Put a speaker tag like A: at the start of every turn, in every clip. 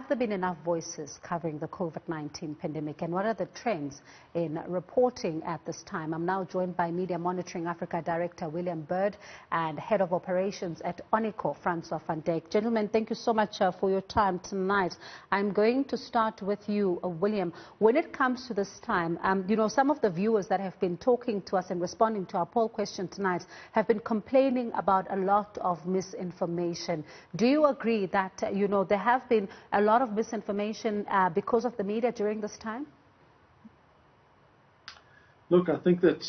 A: have there been enough voices covering the COVID-19 pandemic, and what are the trends in reporting at this time? I'm now joined by Media Monitoring Africa Director William Bird and Head of Operations at Onico, Francois van Dijk. Gentlemen, thank you so much for your time tonight. I'm going to start with you, William. When it comes to this time, you know, some of the viewers that have been talking to us and responding to our poll question tonight have been complaining about a lot of misinformation. Do you agree that, you know, there have been a lot of misinformation because of the media during this time?
B: Look, I think that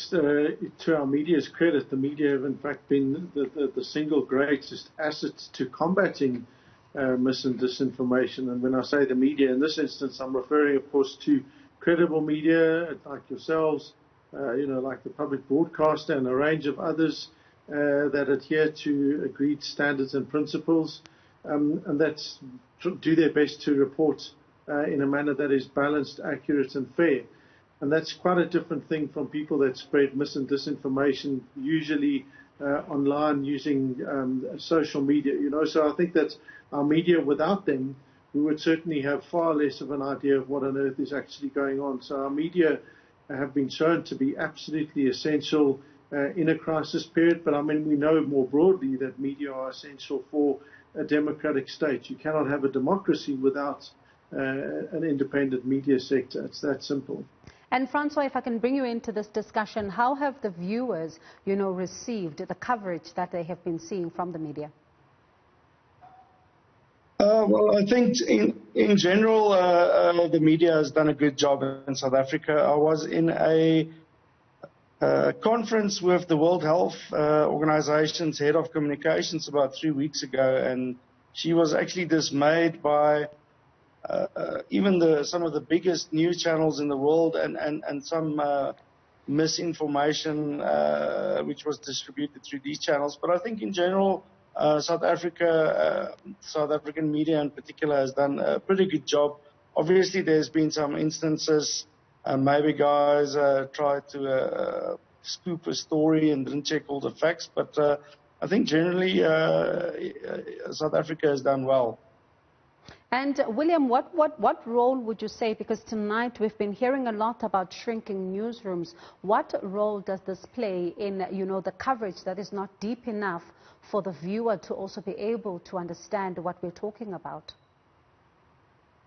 B: to our media's credit, the media have in fact been the single greatest asset to combating mis and disinformation. And when I say the media, in this instance, I'm referring, of course, to credible media like yourselves, you know, like the public broadcaster and a range of others that adhere to agreed standards and principles, and that do their best to report in a manner that is balanced, accurate, and fair. And that's quite a different thing from people that spread mis and disinformation, usually online using social media. You know, so I think that our media, without them, we would certainly have far less of an idea of what on earth is actually going on. So our media have been shown to be absolutely essential in a crisis period. But I mean, we know more broadly that media are essential for a democratic state. You cannot have a democracy without an independent media sector. It's that simple.
A: And Francois, if I can bring you into this discussion, how have the viewers, you know, received the coverage that they have been seeing from the media?
C: Well, I think in general, the media has done a good job in South Africa. I was in a conference with the World Health Organization's head of communications about 3 weeks ago, and she was actually dismayed by even some of the biggest news channels in the world and some misinformation which was distributed through these channels. But I think in general, South African media in particular has done a pretty good job. Obviously, there's been some instances, maybe guys tried to scoop a story and didn't check all the facts, but I think generally South Africa has done well.
A: And William, what role would you say, because tonight we've been hearing a lot about shrinking newsrooms, what role does this play in, you know, the coverage that is not deep enough for the viewer to also be able to understand what we're talking about?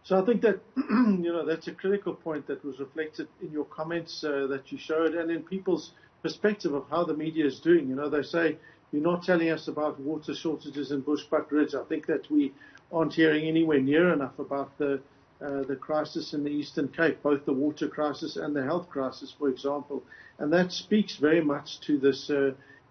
B: So I think that, you know, that's a critical point that was reflected in your comments that you showed, and in people's perspective of how the media is doing. You know, they say, you're not telling us about water shortages in Bushbuck Ridge. I think that we aren't hearing anywhere near enough about the crisis in the Eastern Cape, both the water crisis and the health crisis, for example. And that speaks very much to this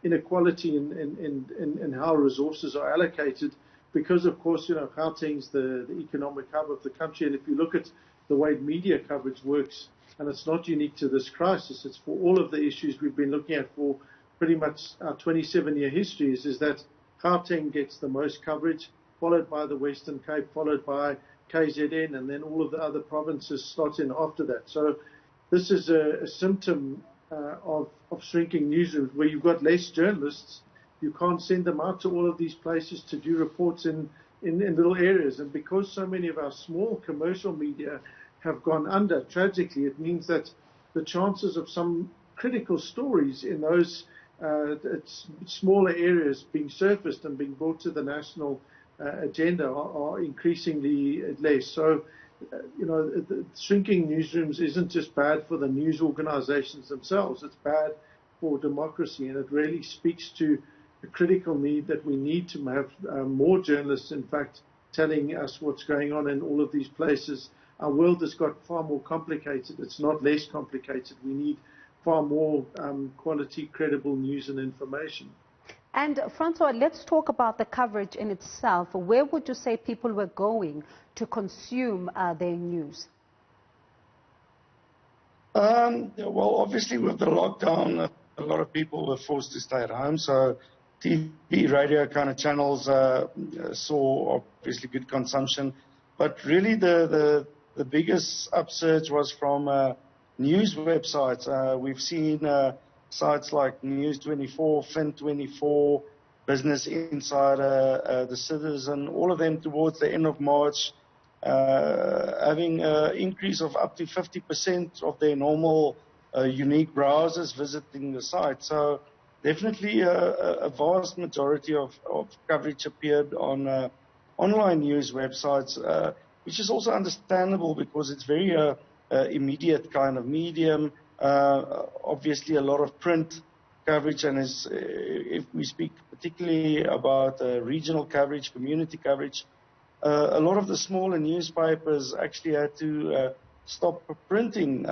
B: inequality in how resources are allocated, because, of course, you know, Gauteng's the economic hub of the country. And if you look at the way media coverage works, and it's not unique to this crisis, it's for all of the issues we've been looking at for pretty much our 27-year history, is that Gauteng gets the most coverage, followed by the Western Cape, followed by KZN, and then all of the other provinces slot in after that. So this is a symptom of shrinking newsrooms, where you've got less journalists. You can't send them out to all of these places to do reports in little areas. And because so many of our small commercial media have gone under, tragically, it means that the chances of some critical stories in those smaller areas being surfaced and being brought to the national agenda are increasingly less. So, you know, shrinking newsrooms isn't just bad for the news organizations themselves, it's bad for democracy, and it really speaks to a critical need that we need to have more journalists, in fact, telling us what's going on in all of these places. Our world has got far more complicated. It's not less complicated. We need far more quality, credible news and information.
A: And Francois, let's talk about the coverage in itself. Where would you say people were going to consume their news?
C: Well, obviously with the lockdown, a lot of people were forced to stay at home. So TV, radio kind of channels saw obviously good consumption. But really the biggest upsurge was from news websites. We've seen sites like News24, Fin24, Business Insider, The Citizen, all of them towards the end of March having an increase of up to 50% of their normal unique browsers visiting the site. So definitely a vast majority of coverage appeared on online news websites, which is also understandable because it's very immediate kind of medium. Obviously, a lot of print coverage, and if we speak particularly about regional coverage, community coverage, a lot of the smaller newspapers actually had to stop printing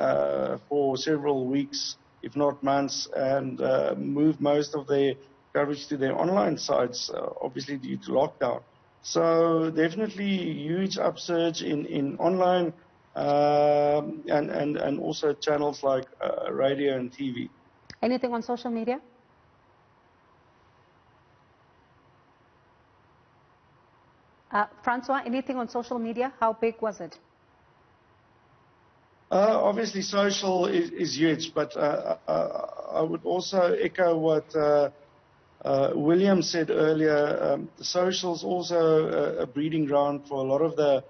C: for several weeks, if not months, and move most of their coverage to their online sites, obviously due to lockdown. So definitely huge upsurge in online and also channels like radio and TV.
A: Anything on social media? Francois, anything on social media? How big was it?
C: Obviously, social is huge, but I would also echo what William said earlier. Social is also a breeding ground for a lot of the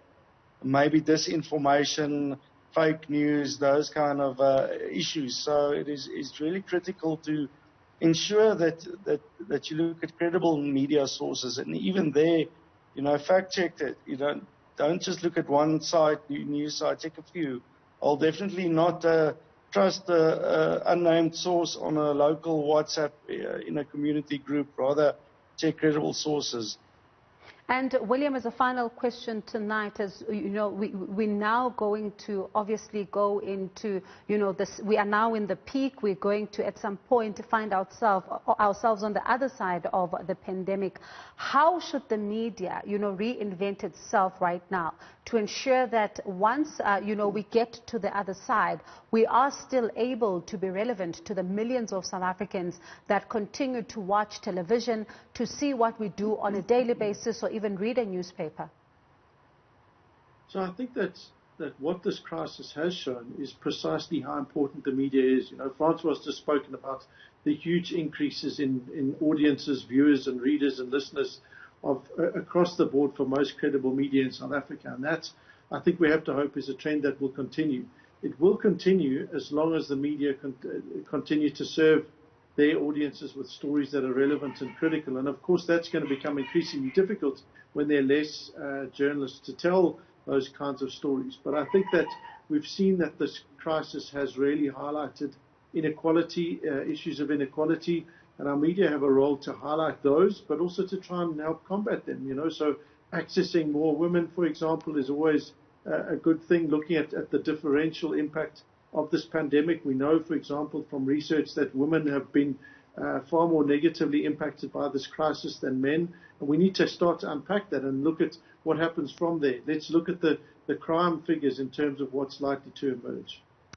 C: maybe disinformation, fake news, those kind of issues. So it is really critical to ensure that you look at credible media sources, and even there, fact check it. You don't just look at one site, news site, check a few. I'll definitely not trust an unnamed source on a local WhatsApp in a community group. Rather, check credible sources.
A: And William, as a final question tonight, as you know, we're now going to obviously go into, this. We are now in the peak. We're going to, at some point, find ourselves on the other side of the pandemic. How should the media, reinvent itself right now to ensure that once, we get to the other side, we are still able to be relevant to the millions of South Africans that continue to watch television, to see what we do on a daily basis, or even read a newspaper?
B: So I think that what this crisis has shown is precisely how important the media is. Francois has just spoken about the huge increases in audiences, viewers and readers and listeners across the board for most credible media in South Africa. And that, I think we have to hope, is a trend that will continue. It will continue as long as the media continue to serve their audiences with stories that are relevant and critical. And of course, that's going to become increasingly difficult when there are less journalists to tell those kinds of stories. But I think that we've seen that this crisis has really highlighted inequality, issues of inequality, and our media have a role to highlight those, but also to try and help combat them. So accessing more women, for example, is always a good thing. Looking at the differential impact of this pandemic, we know, for example, from research that women have been far more negatively impacted by this crisis than men. And we need to start to unpack that and look at what happens from there. Let's look at the crime figures in terms of what's likely to emerge.